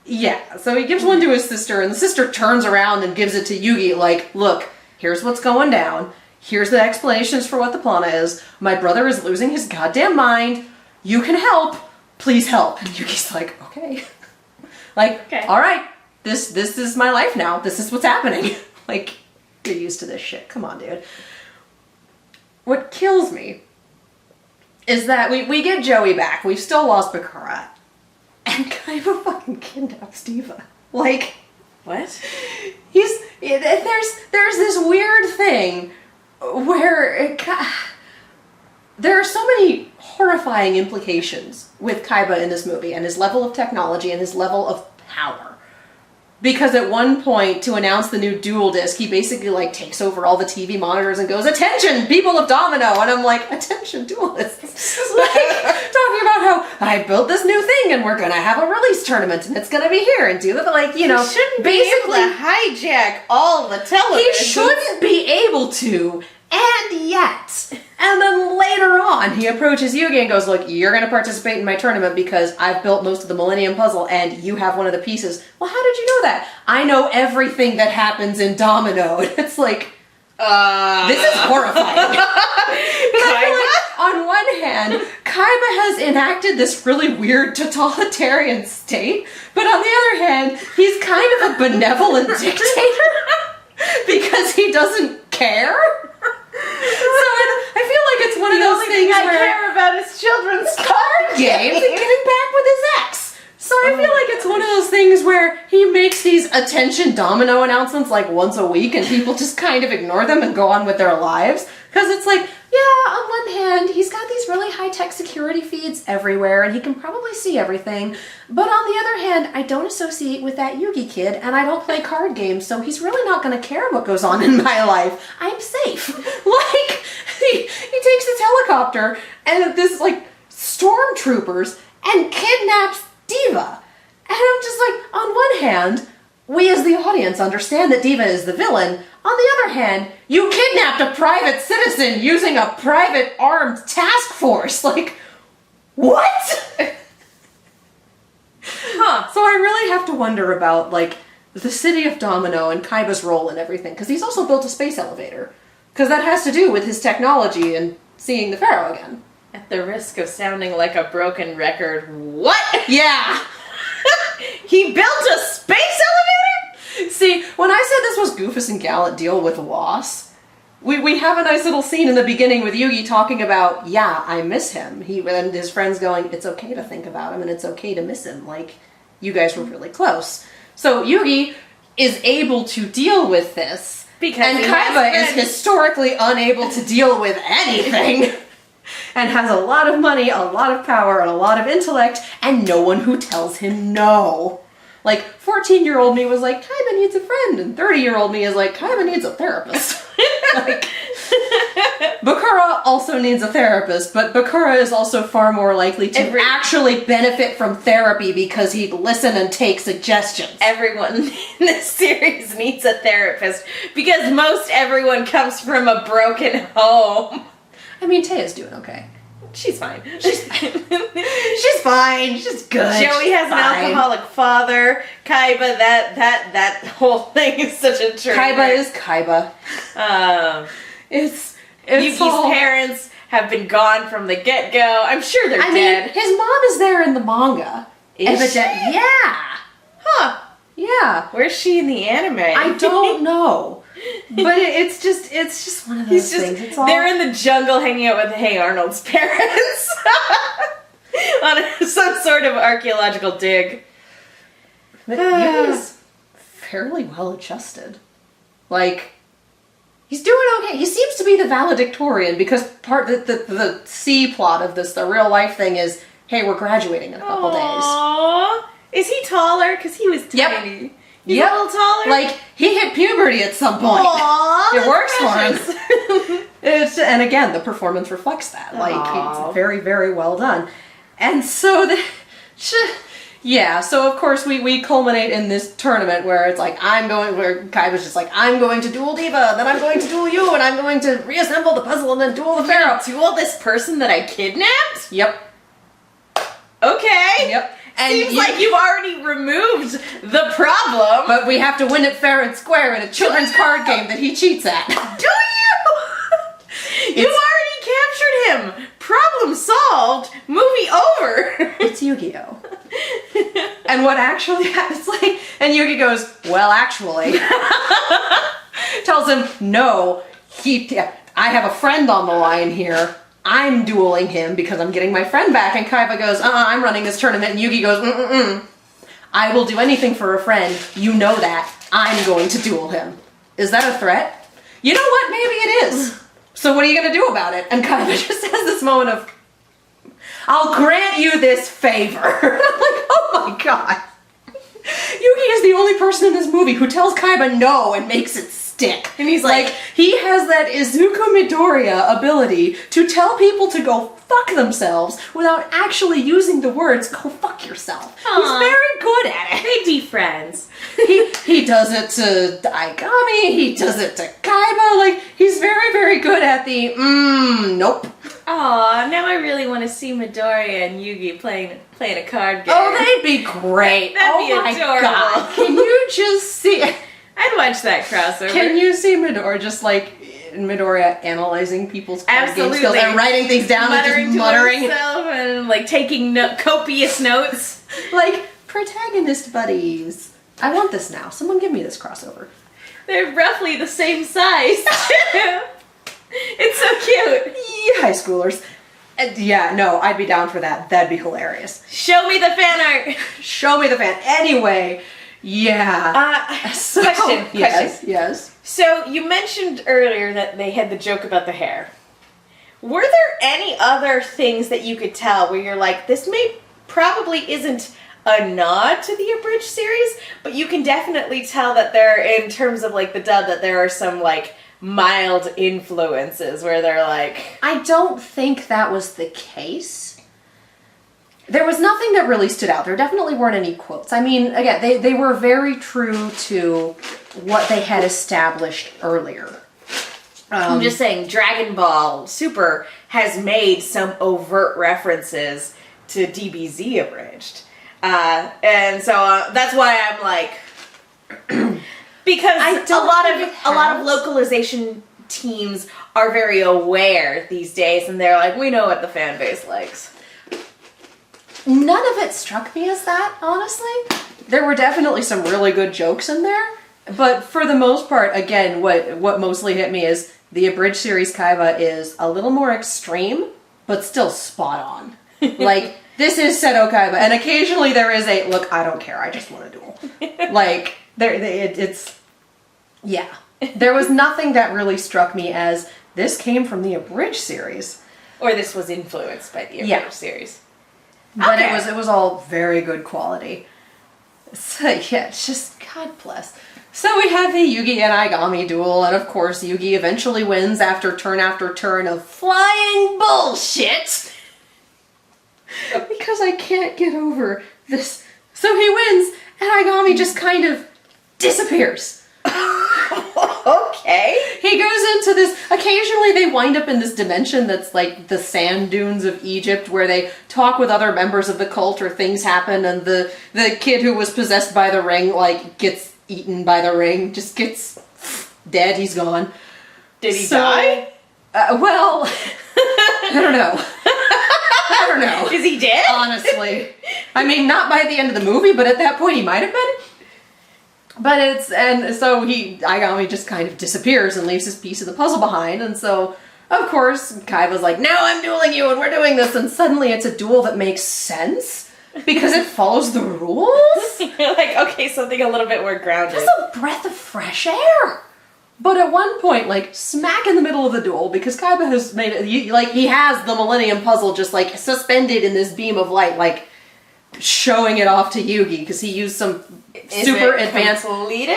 Yeah, so he gives one to his sister, and the sister turns around and gives it to Yugi, like, look, here's what's going down. Here's the explanations for what the plan is. My brother is losing his goddamn mind. You can help. Please help. And Yugi's like, okay. Like, okay. All right, this is my life now. This is what's happening. Like, you're used to this shit. Come on, dude. What kills me is that we get Joey back. We've still lost Bakura. And Kaiba fucking kidnaps Diva. Like, what? There's this weird thing where there are so many horrifying implications with Kaiba in this movie and his level of technology and his level of power. Because at one point, to announce the new Duel disc, he basically, like, takes over all the TV monitors and goes, attention, people of Domino! And I'm like, attention, duelists. Like, talking about how I built this new thing and we're gonna have a release tournament and it's gonna be here and do it, like, you know, he shouldn't basically be able to hijack all the television. He shouldn't be able to, and yet. And then later on, he approaches Yugi and goes, look, you're going to participate in my tournament because I've built most of the Millennium Puzzle and you have one of the pieces. Well, how did you know that? I know everything that happens in Domino. And it's like, this is horrifying. Because I feel like, on one hand, Kaiba has enacted this really weird totalitarian state, but on the other hand, he's kind of a benevolent dictator because he doesn't care. So I feel like it's one of those things where I care about his children's card games and getting back with his ex. So I feel like it's one of those things where he makes these attention Domino announcements like once a week and people just kind of ignore them and go on with their lives. Because it's like, yeah, on one hand, he's got these really high-tech security feeds everywhere and he can probably see everything. But on the other hand, I don't associate with that Yugi kid and I don't play card games, so he's really not going to care what goes on in my life. I'm safe. Like, he takes this helicopter and this, like, stormtroopers and kidnaps Diva. And I'm just like, on one hand, we as the audience understand that Diva is the villain. On the other hand, you kidnapped a private citizen using a private armed task force. Like, what? Huh. So I really have to wonder about, like, the city of Domino and Kaiba's role and everything. Because he's also built a space elevator. Because that has to do with his technology and seeing the Pharaoh again. At the risk of sounding like a broken record, what? Yeah! He built a space elevator? See, when I said this was Goofus and Gallant deal with loss, we have a nice little scene in the beginning with Yugi talking about, yeah, I miss him. And his friends going, it's okay to think about him and it's okay to miss him. Like, you guys were really close. So Yugi is able to deal with this. And Kaiba is historically unable to deal with anything. And has a lot of money, a lot of power, and a lot of intellect, and no one who tells him no. Like, 14-year-old me was like, Kaiba needs a friend, and 30-year-old me is like, Kaiba needs a therapist. Like, Bakura also needs a therapist, but Bakura is also far more likely to actually benefit from therapy because he'd listen and take suggestions. Everyone in this series needs a therapist because most everyone comes from a broken home. I mean, Teia's doing okay. She's fine. She's fine. She's good. Joey has an alcoholic father. Kaiba, that whole thing is such a train Kaiba wreck. is Kaiba. It's Yugi's parents have been gone from the get-go. I'm sure they're dead. Mean, his mom is there in the manga. Is she? Yeah. Huh. Yeah. Where's she in the anime? I don't know. But it's just one of those things. It's all... They're in the jungle hanging out with Hey Arnold's parents. On some sort of archaeological dig. Yugi's fairly well adjusted. Like, he's doing okay. He seems to be the valedictorian because part the C plot of this, the real life thing is, hey, we're graduating in a couple days. Is he taller? Because he was tiny. Yep. He's a little taller? Like, he hit puberty at some point. Aww, it works for him. And again, the performance reflects that. Like, it's very, very well done. And so, so of course we culminate in this tournament where it's like, where Kaiba's just like, I'm going to duel Diva, then I'm going to duel you, and I'm going to reassemble the puzzle and then duel the Pharaoh. Duel this person that I kidnapped? Yep. Okay. Yep. And seems like you've already removed the problem. But we have to win it fair and square in a children's card game that he cheats at. Do you? You already captured him. Problem solved. Movie over. It's YuGiOh. And what actually happens, like, and Yugi goes, well, actually. Tells him, no, I have a friend on the line here. I'm dueling him because I'm getting my friend back. And Kaiba goes, I'm running this tournament. And Yugi goes, I will do anything for a friend. You know that. I'm going to duel him. Is that a threat? You know what? Maybe it is. So what are you going to do about it? And Kaiba just has this moment of, I'll grant you this favor. I'm like, oh my god. Yugi is the only person in this movie who tells Kaiba no and makes it stick. And he's like, he has that Izuku Midoriya ability to tell people to go fuck themselves without actually using the words, go fuck yourself. Aww. He's very good at it. They'd be friends. He does it to Daigami, he does it to Kaiba, like, he's very, very good at the, nope. Aw, now I really want to see Midoriya and Yugi playing a card game. Oh, they'd be great. That'd be adorable. God. Can you just see... I'd watch that crossover. Can you see Midoriya analyzing people's card game skills and writing things down and just muttering to himself and like taking copious notes? Like, protagonist buddies. I want this now. Someone give me this crossover. They're roughly the same size. It's so cute. Yeah, high schoolers. Yeah, no, I'd be down for that. That'd be hilarious. Show me the fan art. Show me the fan. Anyway, yeah. Question. Yes. So you mentioned earlier that they had the joke about the hair. Were there any other things that you could tell where you're like, this probably isn't a nod to the abridged series, but you can definitely tell that there, in terms of like the dub, that there are some like mild influences where they're like... I don't think that was the case. There was nothing that really stood out. There definitely weren't any quotes. I mean, again, they were very true to what they had established earlier. I'm just saying, Dragon Ball Super has made some overt references to DBZ abridged. And so that's why I'm like... Because a lot of localization teams are very aware these days, and they're like, we know what the fan base likes. None of it struck me as that, honestly. There were definitely some really good jokes in there, but for the most part, again, what mostly hit me is the abridged series Kaiba is a little more extreme, but still spot on. Like, this is Seto Kaiba, and occasionally there is a, look, I don't care, I just want to duel. Like... Yeah. There was nothing that really struck me as, this came from the abridged series. Or this was influenced by the abridged series. But it was all very good quality. So yeah, it's just God bless. So we have the Yugi and Aigami duel, and of course Yugi eventually wins after turn of flying bullshit. Because I can't get over this. So he wins, and Aigami just kind of disappears. Okay. He goes into this, occasionally they wind up in this dimension that's like the sand dunes of Egypt where they talk with other members of the cult or things happen and the kid who was possessed by the ring like gets eaten by the ring, just gets dead, he's gone. Did he die? Well, I don't know. I don't know. Is he dead? Honestly. I mean, not by the end of the movie, but at that point he might have been. But so Aigami just kind of disappears and leaves his piece of the puzzle behind, and so, of course, Kaiba's like, now I'm dueling you and we're doing this, and suddenly it's a duel that makes sense, because it follows the rules? You're like, okay, something a little bit more grounded. Just a breath of fresh air! But at one point, like, smack in the middle of the duel, because Kaiba has made it, like, he has the Millennium Puzzle just, like, suspended in this beam of light, like, showing it off to Yugi, because he used some super advanced... completed?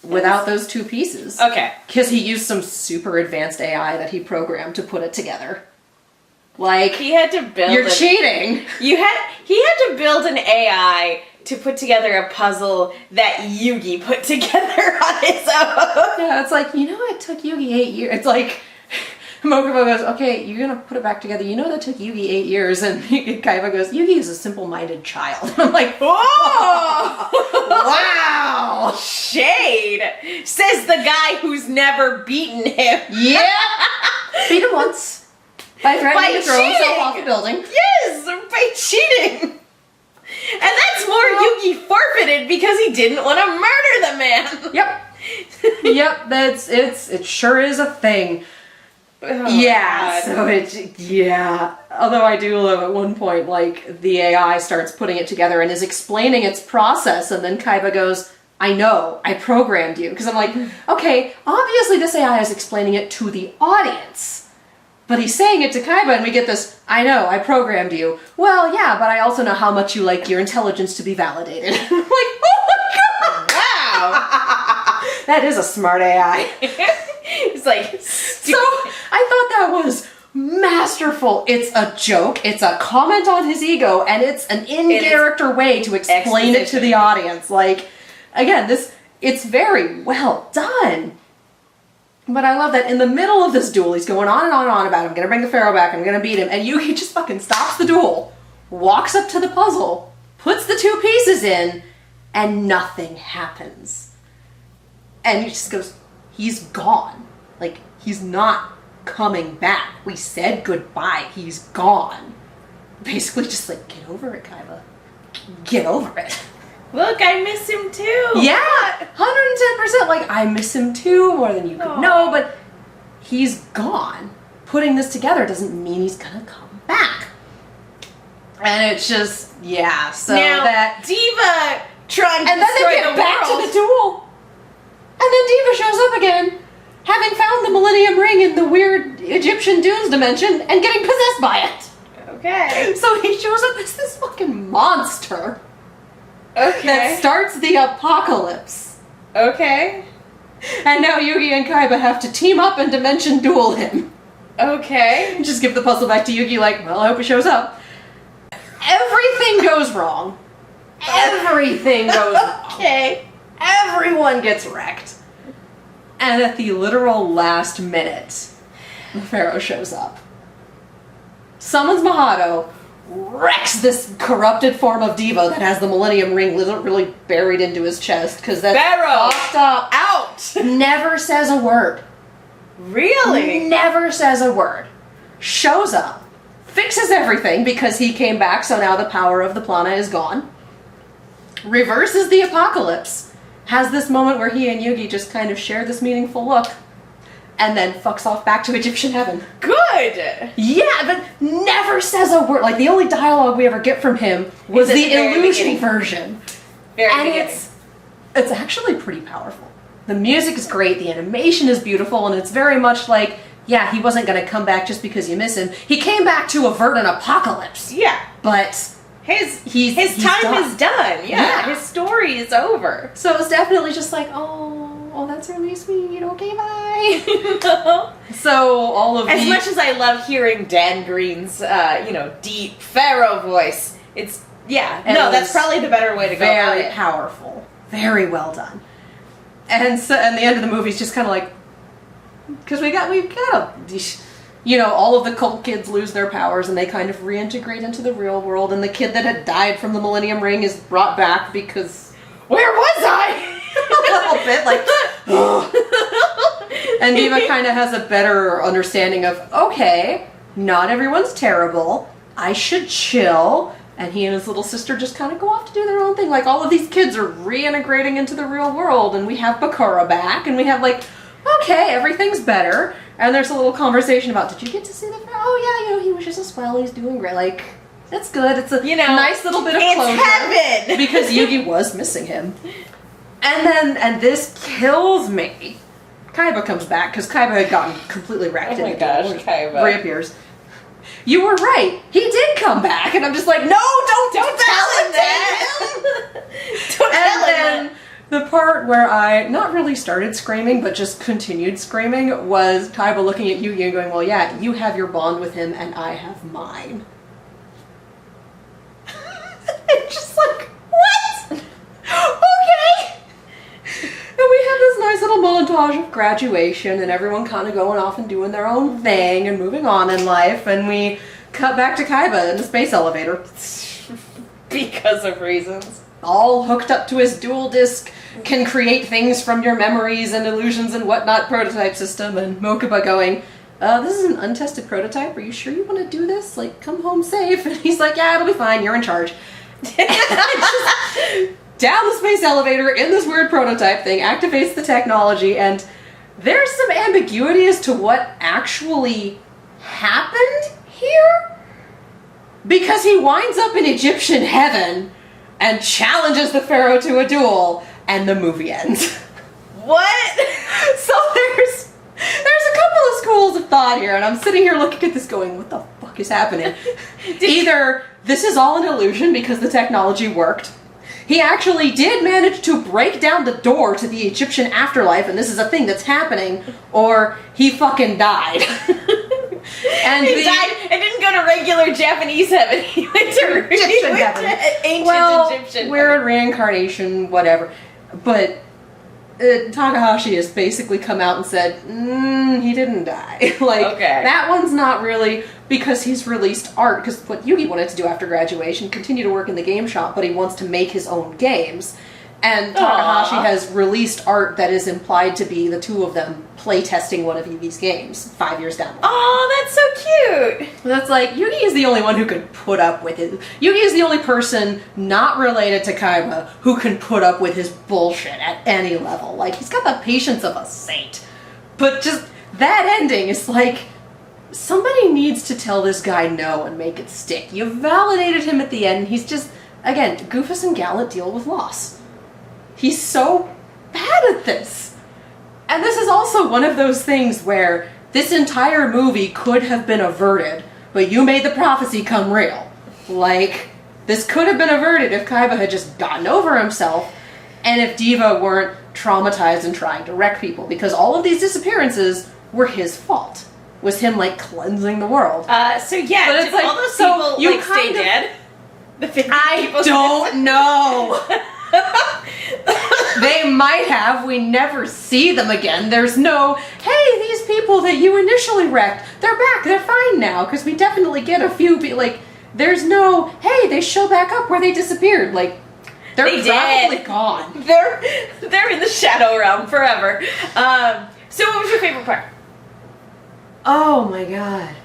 Without those two pieces. Okay. Because he used some super advanced AI that he programmed to put it together. Like, He had to build you're cheating! He had to build an AI to put together a puzzle that Yugi put together on his own. Yeah, it's like, it took Yugi 8 years. It's like... Mokuba goes, okay, you're gonna put it back together. That took Yugi 8 years. And Kaiba goes, Yugi is a simple-minded child. And I'm like, whoa! Wow! Shade! Says the guy who's never beaten him. Yeah! Beat him once. By threatening to throw himself off the building. Yes! By cheating! And that's more Yugi forfeited because he didn't want to murder the man! Yep. Yep, it sure is a thing. Oh, yeah, God. so although I do love at one point, like, the AI starts putting it together and is explaining its process, and then Kaiba goes, I know, I programmed you. Because I'm like, okay, obviously this AI is explaining it to the audience. But he's saying it to Kaiba, and we get this, I know, I programmed you. Well, yeah, but I also know how much you like your intelligence to be validated. I'm like, oh my god! Wow! That is a smart AI. It's like... So, I thought that was masterful. It's a joke, it's a comment on his ego, and it's an in-character way to explain it to the audience. Like, again, it's very well done. But I love that in the middle of this duel, he's going on and on and on about, I'm gonna bring the Pharaoh back, I'm gonna beat him, and Yugi just fucking stops the duel, walks up to the puzzle, puts the two pieces in, and nothing happens. And he just goes, he's gone. Like, he's not coming back. We said goodbye. He's gone. Basically just like, get over it, Kaiba. Get over it. Look, I miss him too. Yeah, 110%. Like, I miss him too, more than you could know, but he's gone. Putting this together doesn't mean he's gonna come back. And it's just, yeah, so now, that... Diva trying to and then destroy they get the back world. to the duel. And then Diva shows up again, having found the Millennium Ring in the weird Egyptian dunes dimension and getting possessed by it. Okay. So he shows up as this fucking monster. Okay. That starts the apocalypse. Okay. And now Yugi and Kaiba have to team up and dimension duel him. Okay. Just give the puzzle back to Yugi like, well, I hope he shows up. Everything goes wrong. Everything goes wrong. Okay. Everyone gets wrecked. And at the literal last minute, the Pharaoh shows up. Summons Mahado, wrecks this corrupted form of Diva that has the Millennium Ring really buried into his chest, because that's Pharaoh! fucked up. Out! Never says a word. Really? Never says a word. Shows up, fixes everything because he came back, so now the power of the Plana is gone. Reverses the apocalypse. Has this moment where he and Yugi just kind of share this meaningful look. And then fucks off back to Egyptian heaven. Good! Yeah, but never says a word. Like, the only dialogue we ever get from him was the illusion version. And it's actually pretty powerful. The music is great, the animation is beautiful, and it's very much like, yeah, he wasn't going to come back just because you miss him. He came back to avert an apocalypse. Yeah. But his time done. is done. Yeah, his story is over. So it was definitely just like, oh, that's really sweet. Okay, bye. So all of as much as I love hearing Dan Green's, deep Pharaoh voice, that's probably the better way to go about it. Very powerful, very well done. And so, and the end of the movie is just kind of like, because we've got all of the cult kids lose their powers and they kind of reintegrate into the real world, and the kid that had died from the Millennium Ring is brought back because where was I? A little bit like, and Diva kind of has a better understanding of, okay, not everyone's terrible, I should chill. And he and his little sister just kind of go off to do their own thing. Like, all of these kids are reintegrating into the real world, and we have Bakura back, and we have, like, okay, everything's better. And there's a little conversation about, did you get to see the Pharaoh? Oh, yeah, he wishes us well, he's doing great. Like, that's good. It's a nice little bit of closure. It's heaven! Because Yugi was missing him. And this kills me. Kaiba comes back, because Kaiba had gotten completely wrecked. Oh my gosh, Kaiba. Reappears. You were right. He did come back, and I'm just like, no, don't tell him that. Don't tell him that. The part where I not really started screaming, but just continued screaming, was Kaiba looking at Yugi and going, well, yeah, you have your bond with him, and I have mine. It's just like, what? Okay. And we have this nice little montage of graduation and everyone kind of going off and doing their own thing and moving on in life, and we cut back to Kaiba in the space elevator. Because of reasons. All hooked up to his dual disc, can create things from your memories and illusions and whatnot prototype system, and Mokuba going, this is an untested prototype, are you sure you want to do this? Like, come home safe. And he's like, yeah, it'll be fine, you're in charge. Down the space elevator in this weird prototype thing, activates the technology, and there's some ambiguity as to what actually happened here. Because he winds up in Egyptian heaven and challenges the Pharaoh to a duel, and the movie ends. What? So there's a couple of schools of thought here, and I'm sitting here looking at this going, what the fuck is happening? Either this is all an illusion because the technology worked, he actually did manage to break down the door to the Egyptian afterlife, and this is a thing that's happening, or he fucking died. And he died and didn't go to regular Japanese heaven. He went to Egyptian heaven. Ancient Egyptian we're in reincarnation, whatever. But Takahashi has basically come out and said, he didn't die. That one's not really, because he's released art, because what Yugi wanted to do after graduation, continue to work in the game shop, but he wants to make his own games. And Takahashi has released art that is implied to be the two of them playtesting one of Yugi's games 5 years down the line. Oh, that's so cute! That's like, Yugi is the only one who could put up with it. Yugi is the only person not related to Kaiba who can put up with his bullshit at any level. Like, he's got the patience of a saint. But just, that ending is like, somebody needs to tell this guy no and make it stick. You validated him at the end, he's just, again, Goofus and Gallant deal with loss. He's so bad at this. And this is also one of those things where this entire movie could have been averted, but you made the prophecy come real. Like, this could have been averted if Kaiba had just gotten over himself, and if Diva weren't traumatized and trying to wreck people, because all of these disappearances were his fault. Was him, like, cleansing the world. So yeah, but did all those people, you stay dead? The 50 people? I don't know! They might have. We never see them again. There's no, hey, these people that you initially wrecked, they're back, they're fine now, because we definitely get a few, like, there's no, hey, they show back up where they disappeared. Like, they're probably gone. They're in the shadow realm forever. So what was your favorite part? Oh my god.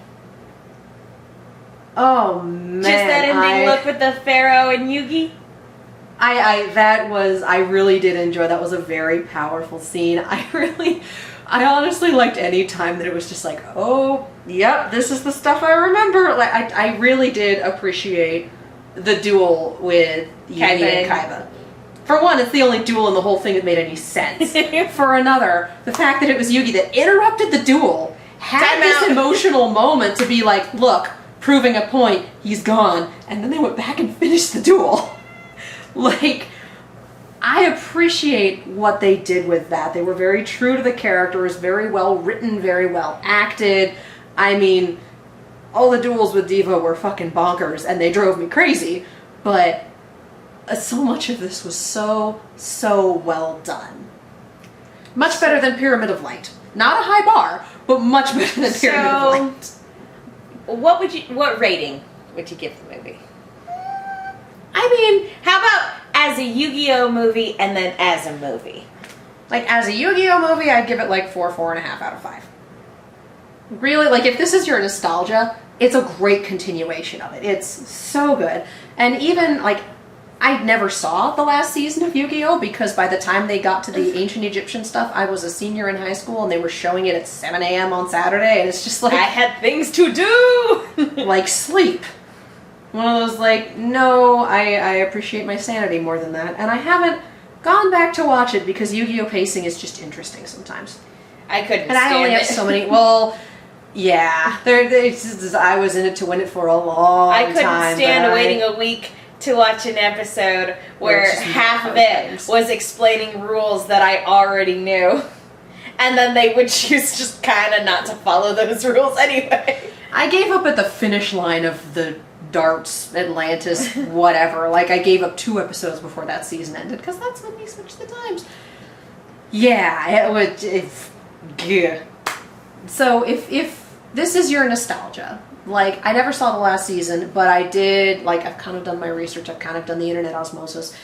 Oh man. Just that ending look with the Pharaoh and Yugi? I really did enjoy. That was a very powerful scene. I honestly liked any time that it was just like, oh, yep, this is the stuff I remember. Like, I really did appreciate the duel with Yugi and Kaiba. For one, it's the only duel in the whole thing that made any sense. For another, the fact that it was Yugi that interrupted the duel, had this emotional moment to be like, look, proving a point, he's gone, and then they went back and finished the duel. Like, I appreciate what they did with that. They were very true to the characters, very well written, very well acted. I mean, all the duels with Diva were fucking bonkers, and they drove me crazy, but so much of this was so well done. Much better than Pyramid of Light. Not a high bar, but much better than Pyramid of Light. What rating would you give the movie? I mean, How about as a Yu-Gi-Oh movie and then as a movie? like, as a Yu-Gi-Oh movie, I'd give it like 4.5 out of 5. Really, like, if this is your nostalgia, it's a great continuation of it. It's so good. And even, like, I never saw the last season of Yu-Gi-Oh! Because by the time they got to the ancient Egyptian stuff, I was a senior in high school and they were showing it at 7 a.m. on Saturday, and it's just like... I had things to do! like, sleep. One of those, like, no, I appreciate my sanity more than that. And I haven't gone back to watch it because Yu-Gi-Oh! Pacing is just interesting sometimes. I couldn't And I only stand have it. so many... Well... Yeah, I was in it to win it for a long time. I couldn't stand but waiting a week to watch an episode where it's just half of not it games. was explaining rules that I already knew. And then they would choose just kind of not to follow those rules anyway. I gave up at the finish line of the Darts, Atlantis, whatever. Like, I gave up 2 episodes before that season ended, because that's when they switched the times. Yeah, it would... Yeah. So, if this is your nostalgia, like, I never saw the last season, but I did, like, I've kind of done my research, I've kind of done the internet osmosis.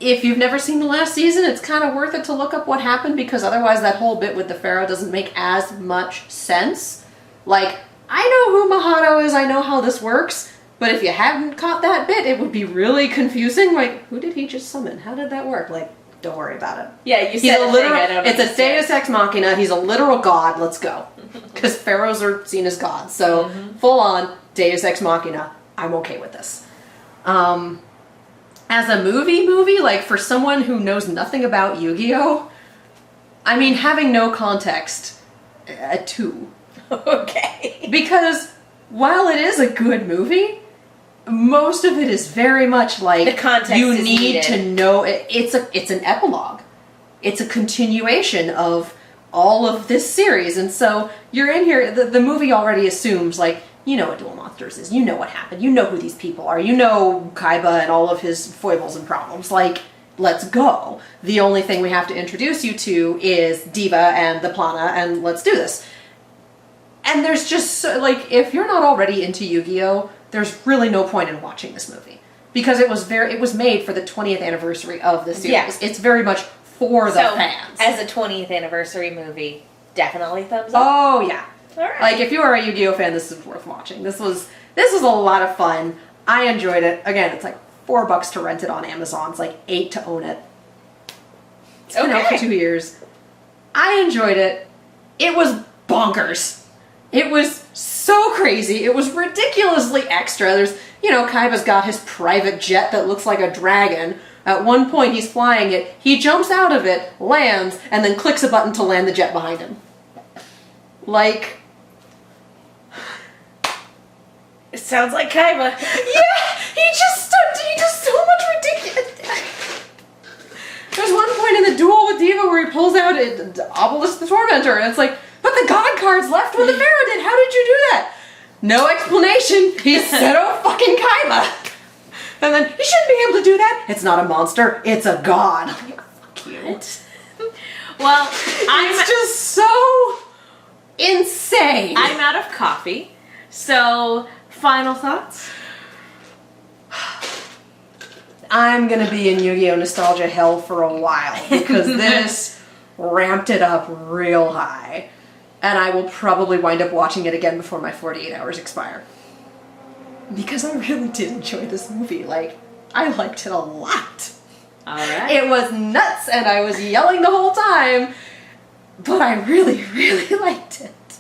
If you've never seen the last season, it's kind of worth it to look up what happened, because otherwise that whole bit with the Pharaoh doesn't make as much sense. Like, I know who Mahado is, I know how this works, but if you hadn't caught that bit, it would be really confusing. Like, who did he just summon? How did that work? Like, don't worry about it. Yeah, you He's said a a literal, thing I don't it's a understand. Deus Ex Machina. He's a literal god. Let's go. Because pharaohs are seen as gods. So, full on Deus Ex Machina. I'm okay with this. As a movie, like, for someone who knows nothing about Yu-Gi-Oh! I mean, having no context, a 2. Okay. Because while it is a good movie, most of it is very much like The context you is need needed. to know it's an epilogue. It's a continuation of all of this series, and so you're in here. The movie already assumes, like, you know what Duel Monsters is, you know what happened, you know who these people are, you know Kaiba and all of his foibles and problems. Like, let's go. The only thing we have to introduce you to is Diva and the Plana, and let's do this. And there's just, so, like, if you're not already into Yu-Gi-Oh!, there's really no point in watching this movie. Because it was made for the 20th anniversary of the series. Yeah. It's very much for the fans. As a 20th anniversary movie, definitely thumbs up. Oh, yeah. All right. Like, if you are a Yu-Gi-Oh! Fan, this is worth watching. This was a lot of fun. I enjoyed it. Again, it's like $4 to rent it on Amazon. It's like $8 to own it. It's been out for 2 years. I enjoyed it. It was bonkers. It was so crazy. It was ridiculously extra. There's, Kaiba's got his private jet that looks like a dragon. At one point, he's flying it. He jumps out of it, lands, and then clicks a button to land the jet behind him. Like... It sounds like Kaiba. Yeah! He does so much ridiculous... There's one point in the duel with Diva where he pulls out Obelisk the Tormentor, and it's like, but the God card's left when the Pharaoh did. How did you do that? No explanation. He said, oh, fucking Kaiba. And then, you shouldn't be able to do that. It's not a monster. It's a god. I'm like, fuck you. Well, It's just so insane. I'm out of coffee. So, final thoughts? I'm gonna be in Yu-Gi-Oh! Nostalgia hell for a while because this ramped it up real high. And I will probably wind up watching it again before my 48 hours expire. Because I really did enjoy this movie. Like, I liked it a lot. Alright. It was nuts and I was yelling the whole time. But I really, really liked it.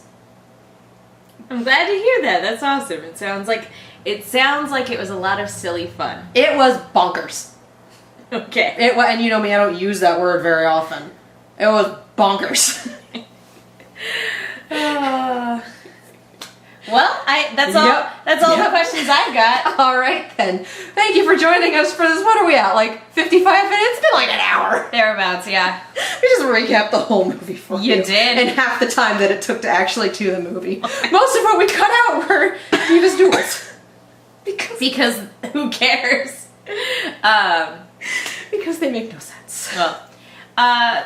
I'm glad to hear that. That's awesome. It sounds like it was a lot of silly fun. It was bonkers. Okay. And you know me, I don't use that word very often. It was bonkers. Well, that's all. That's all the questions I've got. All right then. Thank you for joining us for this. What are we at? Like 55 minutes? It's been like an hour. Thereabouts, yeah. We just recapped the whole movie for you. You did. And half the time that it took to actually do the movie. Most of what we cut out were Diva's duels. Because who cares? Because they make no sense. Well,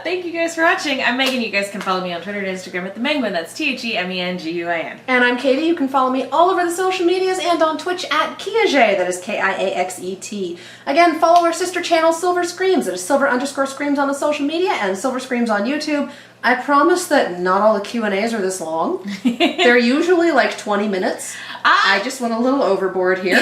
thank you guys for watching. I'm Megan. You guys can follow me on Twitter and Instagram at TheMenguin. That's TheMenguin. And I'm Katie. You can follow me all over the social medias and on Twitch at Kiaxet. That is Kiaxet. Again, follow our sister channel, Silver Screams. That is Silver_Screams on the social media and Silver Screams on YouTube. I promise that not all the Q&As are this long. They're usually like 20 minutes. I just went a little overboard here.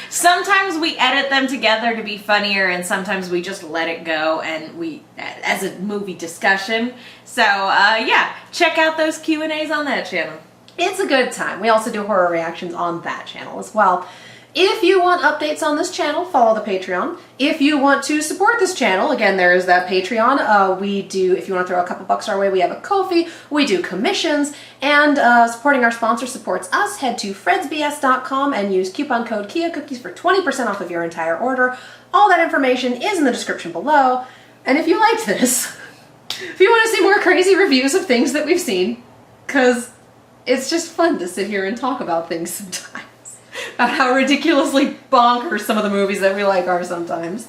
Sometimes we edit them together to be funnier, and sometimes we just let it go and as a movie discussion. So yeah, check out those Q&As on that channel. It's a good time. We also do horror reactions on that channel as well. If you want updates on this channel, follow the Patreon. If you want to support this channel, again, there is that Patreon. We do, if you want to throw a couple bucks our way, we have a Ko-fi. We do commissions, and supporting our sponsor supports us. Head to fredsbs.com and use coupon code KiaCookies for 20% off of your entire order. All that information is in the description below. And if you liked this, if you want to see more crazy reviews of things that we've seen, because it's just fun to sit here and talk about things sometimes. About how ridiculously bonkers some of the movies that we like are sometimes.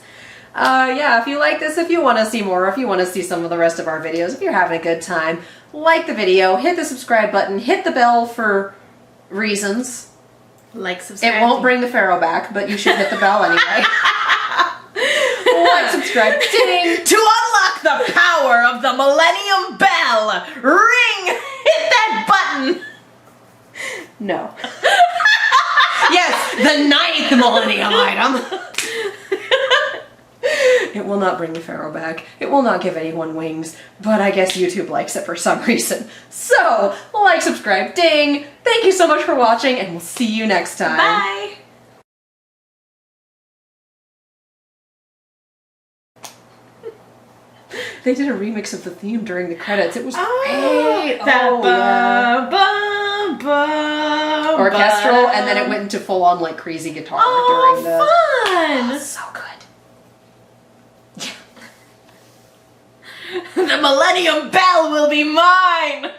Yeah, if you like this, if you want to see more, if you want to see some of the rest of our videos, if you're having a good time, like the video, hit the subscribe button, hit the bell for reasons. Like, subscribe. It won't bring the Pharaoh back, but you should hit the bell anyway. Like, subscribe, ding! To unlock the power of the Millennium Bell, ring! Hit that button! No. Yes, the 9th Millennium item. It will not bring the Pharaoh back. It will not give anyone wings, but I guess YouTube likes it for some reason. So, like, subscribe, ding. Thank you so much for watching, and we'll see you next time. Bye! They did a remix of the theme during the credits. It was great. Orchestral, and then it went into full-on, like, crazy guitar during the... fun! Oh, so good. The Millennium Bell will be mine!